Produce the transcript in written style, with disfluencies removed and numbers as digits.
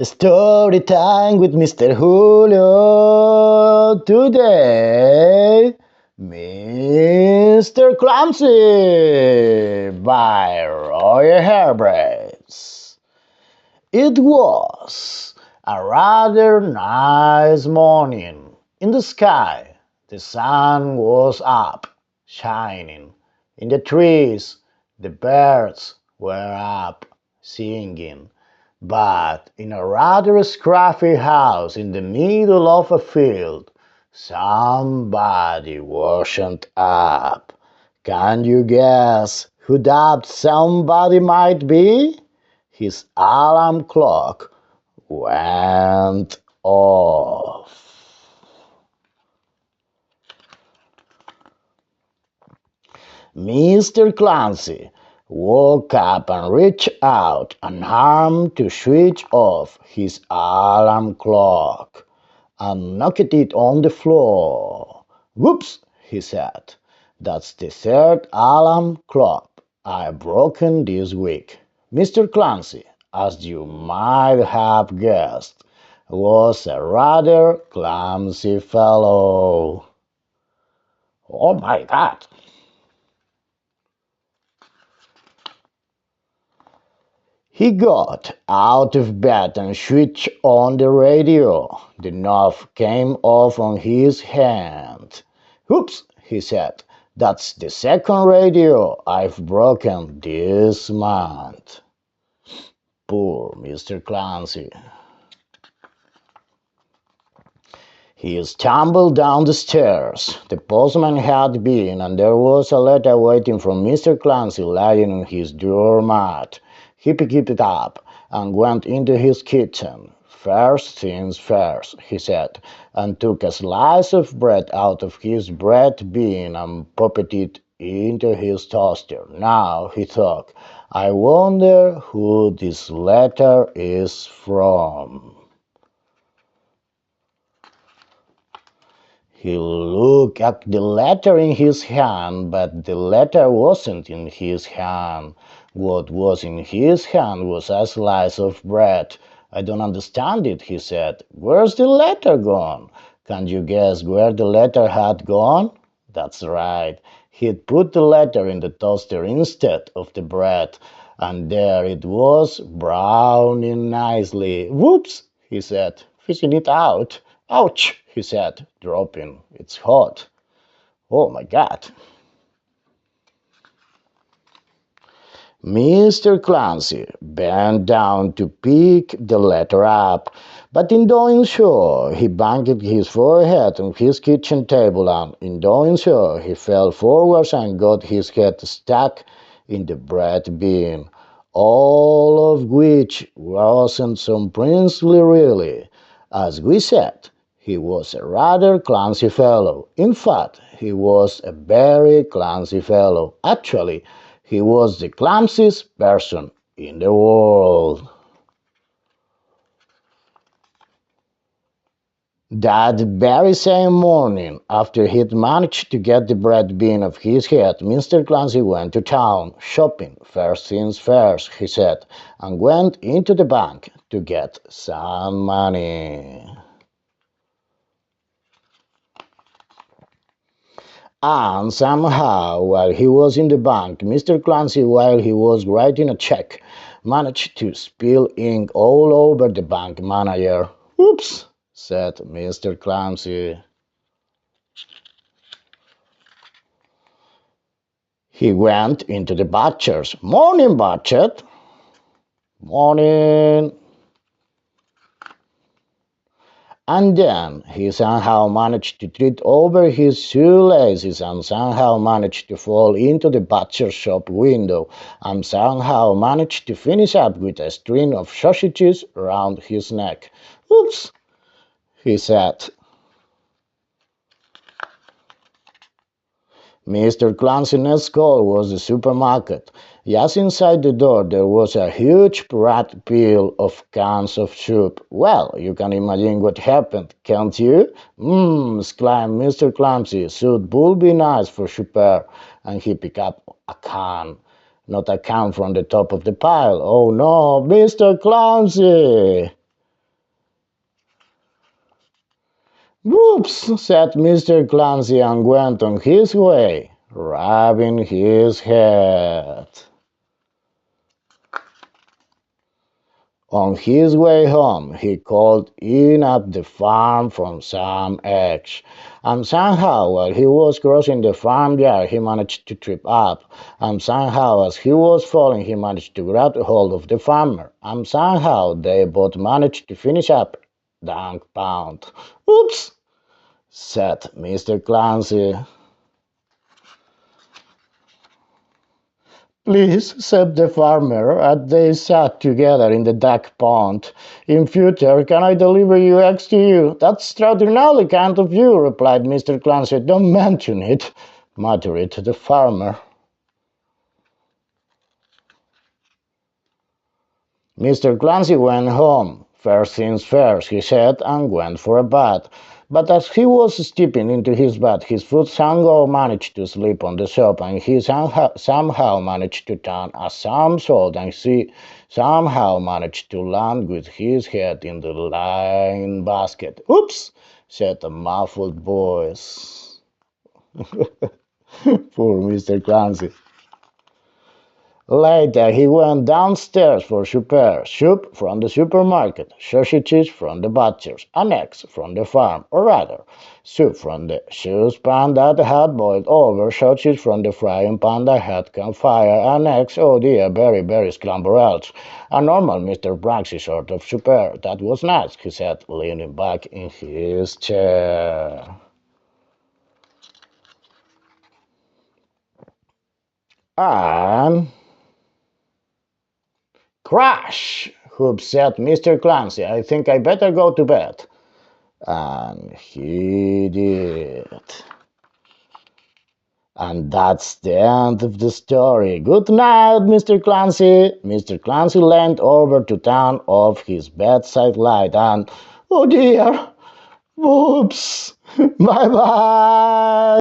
Story time with Mr. Julio. Today, Mr. Clumsy by Roger Hargreaves. It was a rather nice morning. In the sky, the sun was up, shining. In the trees, the birds were up, singing. But in a rather scruffy house in the middle of a field, somebody wasn't up. Can you guess who that somebody might be? His alarm clock went off. Mr. Clancy woke up and reached out an arm to switch off his alarm clock and knocked it on the floor. Whoops, he said. That's the third alarm clock I've broken this week. Mr. Clancy, as you might have guessed, was a rather clumsy fellow. Oh my God! He got out of bed and switched on the radio. The knob came off on his hand. Oops, he said. That's the second radio I've broken this month. Poor Mr. Clancy. He stumbled down the stairs. The postman had been, and there was a letter waiting from Mr. Clancy lying on his doormat. He picked it up and went into his kitchen. First things first, he said, and took a slice of bread out of his bread bin and popped it into his toaster. Now, he thought, I wonder who this letter is from. He looked at the letter in his hand, but the letter wasn't in his hand. What was in his hand was a slice of bread. I don't understand it, he said. Where's the letter gone? Can you guess where the letter had gone? That's right. He'd put the letter in the toaster instead of the bread, and there it was, browning nicely. Whoops, he said, fishing it out. Ouch, he said, dropping. It's hot. Oh my God. Mr. Clancy bent down to pick the letter up, but in doing so, he banged his forehead on his kitchen table, and in doing so, he fell forwards and got his head stuck in the bread bin, all of which wasn't so princely really. As we said, he was a rather clumsy fellow. In fact, he was a very clumsy fellow. Actually, he was the clumsiest person in the world. That very same morning, after he'd managed to get the bread bin off his head, Mr. Clancy went to town, shopping. First things first, he said, and went into the bank to get some money. And somehow, while he was in the bank, Mr. Clancy, while he was writing a check, managed to spill ink all over the bank manager. Oops, said Mr. Clancy. He went into the butcher's. Morning, butcher. Morning. And then he somehow managed to trip over his shoelaces and somehow managed to fall into the butcher shop window and somehow managed to finish up with a string of sausages around his neck. Oops, he said. Mr. Clancy's next call was the supermarket. Just inside the door there was a huge pile of cans of soup. Well, you can imagine what happened, can't you? Exclaimed Mr. Clumsy. Soup would be nice for supper. And he picked up a can. Not a can from the top of the pile. Oh no, Mr. Clumsy! Whoops, said Mr. Clumsy and went on his way, rubbing his head. On his way home, he called in at the farm from some eggs, and somehow, while he was crossing the farmyard, he managed to trip up, and somehow, as he was falling, he managed to grab hold of the farmer, and somehow they both managed to finish up the pound. Oops, said Mr. Clancy. Please, said the farmer, as they sat together in the duck pond. In future, can I deliver you eggs to you? That's extraordinarily kind of you, replied Mr. Clancy. Don't mention it, muttered the farmer. Mr. Clancy went home. First things first, he said, and went for a bath. But as he was stepping into his bath, his foot somehow managed to slip on the soap, and he somehow managed to turn a somersault, and he somehow managed to land with his head in the lime basket. Oops, said a muffled voice. Poor Mr. Clancy. Later, he went downstairs for supper, soup from the supermarket, sausages from the butcher's, and eggs from the farm, or rather, soup from the saucepan that had boiled over, sausage from the frying pan that had campfire, and eggs, oh dear, very scrambled eggs. A normal Mr. Branksy sort of supper. That was nice, he said, leaning back in his chair. And crash! Who upset Mr. Clancy? I think I better go to bed. And he did. And that's the end of the story. Good night, Mr. Clancy. Mr. Clancy leaned over to turn off his bedside light and, oh dear, whoops, bye bye.